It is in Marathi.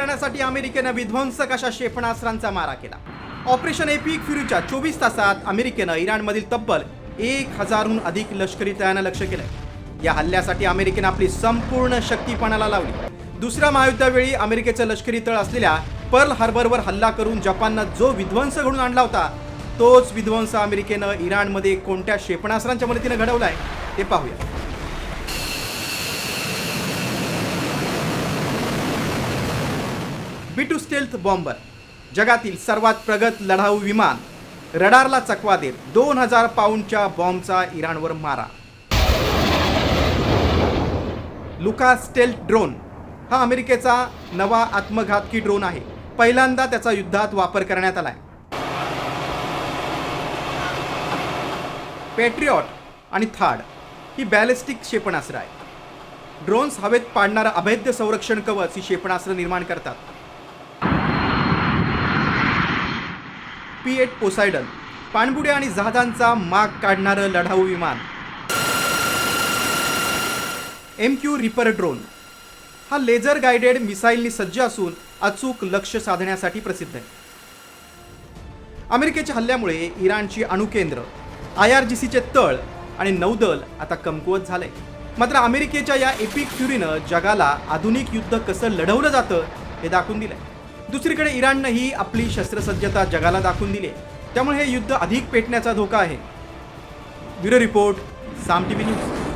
करण्यासाठी अमेरिकेनं विध्वंसक अशा क्षेपणास्त्रांचा मारा केला। ऑपरेशन एपिक फ्युरीच्या 24 तासात अमेरिकेनं इराणमधील तब्बल 1000हून अधिक लष्करी तळांना लक्ष्य केलंय। या हल्ल्यासाठी अमेरिकेनं आपली संपूर्ण शक्ती पणाला लावली। दुसऱ्या महायुद्धावेळी अमेरिकेचं लष्करी तळ असलेल्या पर्ल हार्बरवर हल्ला करून जपाननं जो विध्वंस घडवून आणला होता, तोच विध्वंस अमेरिकेनं इराणमध्ये कोणत्या क्षेपणास्त्रांच्या मदतीनं घडवलाय ते पाहूया। B2 स्टेल्थ बॉम्बर, जगातील सर्वात प्रगत लढाऊ विमान, रडारला चकवा देत 2000 पाऊंडच्या बॉम्बचा इराणवर मारा। लुका स्टेल्थ ड्रोन हा अमेरिकेचा नवा आत्मघातकी ड्रोन आहे। पहिल्यांदा त्याचा युद्धात वापर करण्यात आलाय। पॅट्रियॉट आणि थाड ही बॅलिस्टिक क्षेपणास्त्र आहे। ड्रोन्स हवेत पाडणारं अभेद्य संरक्षण कवच ही क्षेपणास्त्र निर्माण करतात। P8 पोसायडन, पाणबुड्या आणि जहाजांचा माग काढणारं लढाऊ विमान। MQ रिपर ड्रोन हा लेझर गाइडेड मिसाईलनी सज्ज असून अचूक लक्ष्य साधण्यासाठी प्रसिद्ध आहे। अमेरिकेच्या हल्ल्यामुळे इराणची अणुकेंद्र, IRGCचे तळ आणि नौदल आता कमकुवत झाले। मात्र अमेरिकेच्या या एपिक फ्युरीनं जगाला आधुनिक युद्ध कसं लढवलं जातं हे दाखवून दिलंय। दुसरीकडे इराणनंही आपली शस्त्रसज्जता जगाला दाखवून दिली, त्यामुळे हे युद्ध अधिक पेटण्याचा धोका आहे। ब्युरो रिपोर्ट, साम TV न्यूज।